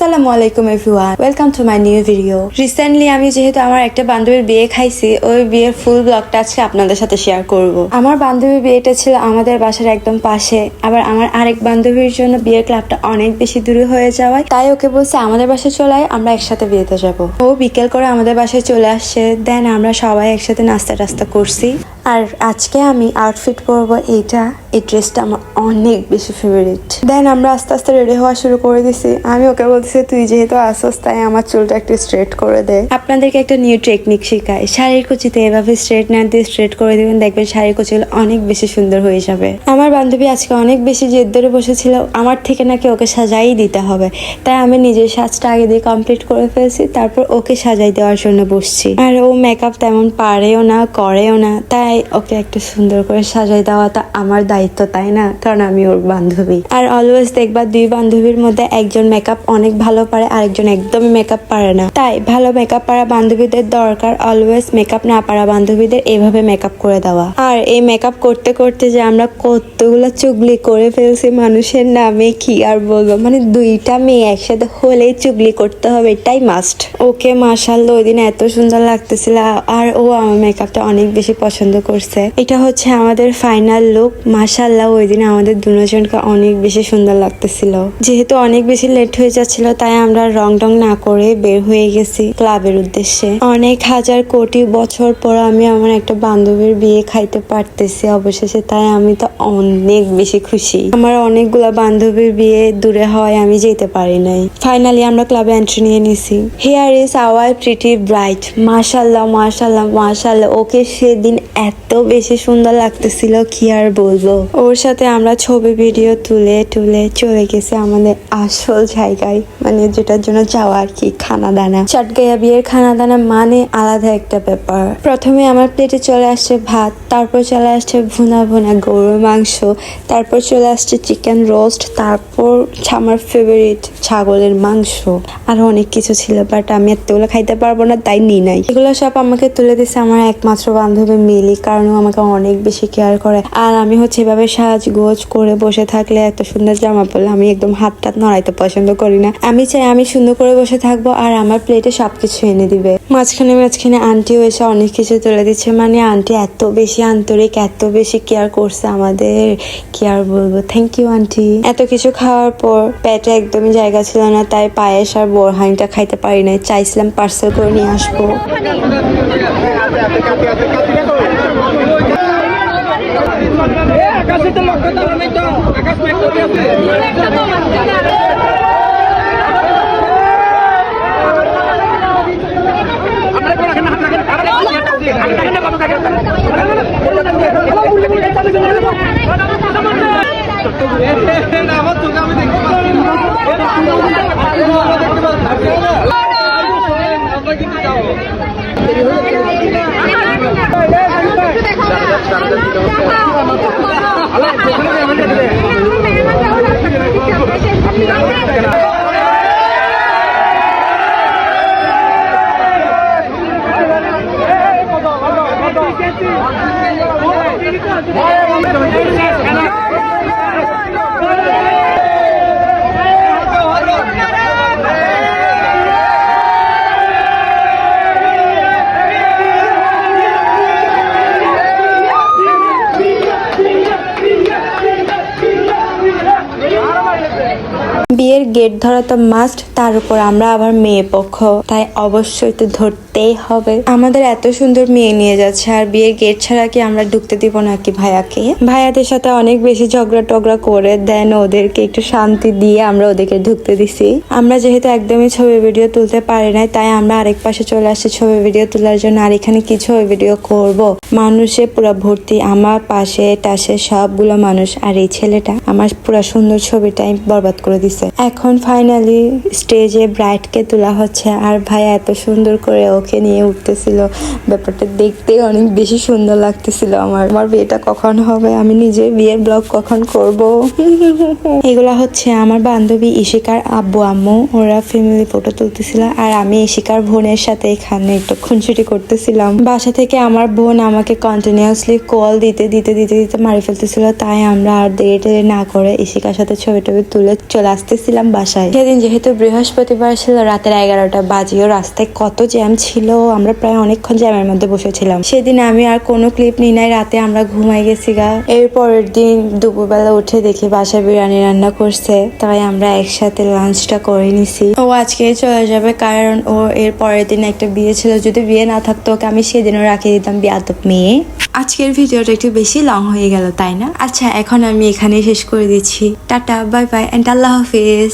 আসসালামু আলাইকুম everyone, welcome to my new video. Recently আমি যেহেতু আমার একটা বান্ধবীর বিয়ে খাইছি, ওই বিয়ের ফুল ব্লগটা আজকে আপনাদের সাথে শেয়ার করব। আমার বান্ধবীর বিয়েটা ছিল আমাদের বাসার একদম পাশে, আবার আমার আরেক বান্ধবীর জন্য বিয়ের ক্লাবটা অনেক বেশি দূরে হয়ে যাওয়ায় তাই ওকে বলছে আমাদের বাসায় চলে আয়, আমরা একসাথে বিয়েতে যাব। ও বিকেল করে আমাদের বাসায় চলে আসছে, দেন আমরা সবাই একসাথে নাস্তা টাস্তা করছি। আর আজকে আমি আউটফিট পরবো এইটা, এই ড্রেসটা আমার অনেক বেশি ফেভারিট। দেন আমরা আস্তে আস্তে রেডি হওয়া শুরু করে দিছি। আমি ওকে বলতেছি তুই যেহেতু আসস তাই আমার চুলটা একটু স্ট্রেট করে দে। আপনাদেরকে একটা নিউ টেকনিক শেখাই, শাড়ির কুচিতে এভাবে স্ট্রেট না দিয়ে স্ট্রেট করে দিবেন, দেখবেন শাড়ির কুচিগুলো অনেক বেশি সুন্দর হয়ে যাবে। আমার বান্ধবী আজকে অনেক বেশি জেদ ধরে বসেছিল আমার থেকে নাকি ওকে সাজাই দিতে হবে, তাই আমি নিজের সাজটা আগে দিয়ে কমপ্লিট করে ফেলছি, তারপর ওকে সাজাই দেওয়ার জন্য বসছি। আর ও মেকআপ তেমন পারেও না করেও না, তাই ওকে একটু সুন্দর করে সাজাই দেওয়াটা আমার দায়িত্ব, তাই না? কারণ আমি ওর বান্ধবী। আর অলওয়েজ দেখবা দুই বান্ধবীর মধ্যে একজন মেকআপ অনেক ভালো পারে, আরেকজন একদমই মেকআপ পারে না। তাই ভালো মেকআপ পারা বান্ধবীদের দরকার অলওয়েজ মেকআপ না পারা বান্ধবীদের এভাবে মেকআপ করে দেওয়া। আর এই মেকআপ করতে করতে যে আমরা কতগুলো চুগলি করে ফেলছি মানুষের নামে, কি আর বলবো। মানে দুইটা মেয়ে একসাথে হলেই চুগলি করতে হবে, এটাই মাস্ট। ওকে মাশাআল্লাহ ওই দিন এত সুন্দর লাগতেছিল, আর ও আমার মেকআপটা অনেক বেশি পছন্দ করছে। এটা হচ্ছে আমাদের ফাইনাল লুক। মাশাআল্লাহ ওই দিন আমাদের দুজনকে অনেক বেশি সুন্দর লাগতেছিল। যেহেতু অনেক বেশি লেট হয়ে যাচ্ছিল তাই আমরা রং টং না করে বের হয়ে গেছি ক্লাবের উদ্দেশ্যে। অনেক হাজার কোটি বছর পর আমি আমার একটা বান্ধবীর বিয়ে খাইতে পারতেছি অবশেষে, তাই আমি তো অনেক বেশি খুশি। আমার অনেকগুলা বান্ধবীর বিয়ে দূরে হয়, আমি যেতে পারি নাই। ফাইনালি আমরা ক্লাবে এন্ট্রি নিয়ে নিছি। Here is our pretty bride. মাশাআল্লাহ মাশাআল্লাহ মাশাআল্লাহ, ওকে সেদিন এত বেশি সুন্দর লাগতেছিল কি আর বলবো। ওর সাথে আমরা ছবি ভিডিও তুলে চলে গেছি আমাদের আসল জায়গায়, মানে যেটার জন্য যাওয়া আর কি, খানা দানা। চাটগাঁয়া বিয়ের খানা দানা মানে আলাদা একটা ব্যাপার। প্রথমে আমার প্লেটে চলে আসছে ভাত, তারপর চলে আসছে ভুনা ভুনা গরুর মাংস, তারপর চলে আসছে চিকেন রোস্ট, তারপর আমার ফেভারিট ছাগলের মাংস, আর অনেক কিছু ছিল, বাট আমি এতগুলো খাইতে পারবো না তাই নি নাই। এগুলো সব আমাকে তুলে দিছে আমার একমাত্র বান্ধবী মিলি, কারণ ও আমাকে অনেক বেশি কেয়ার করে। আর আমি হচ্ছে এভাবে সাজগোজ করে বসে থাকলে, এত সুন্দর জামা পরলে আমি একদম হাত টাত নড়াইতে পছন্দ করি না। আমি চাই আমি সুন্দর করে বসে থাকবো আর আমার প্লেটে সবকিছু এনে দিবে। মাঝখানে আন্টিও এসে অনেক কিছু তুলে দিচ্ছে, মানে আন্টি এত বেশি আন্তরিক, এত বেশি কেয়ার করছে আমাদের, কি আর বলবো। Thank you aunty. এত কিছু খাওয়ার পর পেটে একদমই জায়গা ছিল না, তাই পায়েস আর বোরহানিটা খাইতে পারি নাই। চাইছিলাম পার্সেল করে নিয়ে আসবো। বিয়ের গেট ধরা তো মাস্ট, তার উপর আমরা আবার মেয়ে পক্ষ, তাই অবশ্যই তো ধরতেই হবে। আমাদের এত সুন্দর মেয়ে নিয়ে যাচ্ছে, আর বিয়ের গেট ছাড়া কি আমরা ঢুকতে দিব নাকি ভাইয়াকে? ভাইয়াদের সাথে অনেক বেশি ঝগড়া টগড়া করে দেন ওদেরকে একটু শান্তি দিয়ে আমরা ওদেরকে ঢুকতে দিছি। আমরা যেহেতু একদমই ছবি ভিডিও তুলতে পারি নাই, তাই আমরা আরেক পাশে চলে আসছি ছবি ভিডিও তোলার জন্য। আর এখানে কি ছবি ভিডিও করব, মানুষে পুরো ভর্তি, আমার পাশে টাশে সবগুলো মানুষ, আর এই ছেলেটা আমার পুরো সুন্দর ছবিটাই বরবাদ করে দিছে। এখন ফাইনালি স্টেজে ব্রাইডকে তোলা হচ্ছে, আর ভাই এত সুন্দর করে ওকে নিয়ে উঠতেছিল, ব্যাপারটা দেখতে অনেক বেশি সুন্দর লাগতেছিল। আমার বিয়েটা কখন হবে, আমি নিজে বিয়ের ব্লগ কখন করব। এগুলা হচ্ছে আমার বান্ধবী ইশিকার আব্বু আম্মু, ওরা ফ্যামিলি ফটো তুলতেছিল, আর আমি ইশিকার বোনের সাথে এখানে একটু খুনসুটি করতেছিলাম। বাসা থেকে আমার বোন আমাকে কন্টিনিউয়াসলি কল দিতে মারি ফেলতেছিল, তাই আমরা আর দেরি না করে ইশিকার সাথে ছবি টবি তুলে চলে আসতেছিলাম বাসায়। সেদিন যেহেতু বৃহস্পতিবার ছিল, রাতের 11টা বাজিও, রাস্তায় কত জ্যাম ছিল, আমরা প্রায় অনেকক্ষণ জ্যামের মধ্যে বসেছিলাম। সেদিন আমি আর কোনো ক্লিপ নিই নাই, রাতে আমরা ঘুমাই গেছি গা। এর পরের দিন দুপুরবেলা উঠে দেখি বাসায় বিরিয়ানি রান্না করছে, তাই আমরা একসাথে লাঞ্চটা করে নিছি। ও আজকে চলে যাবে, কারণ ও এর পরের দিন একটা বিয়ে ছিল, যদি বিয়ে না থাকতো ওকে আমি সেদিনও রাখিয়ে দিতাম, বিয়াদব মেয়ে। আজকের ভিডিওটা একটু বেশি লং হয়ে গেল, তাই না? আচ্ছা, এখন আমি এখানেই শেষ করে দিচ্ছি। টাটা, বাই বাই, এন্ড আল্লাহ হাফিজ।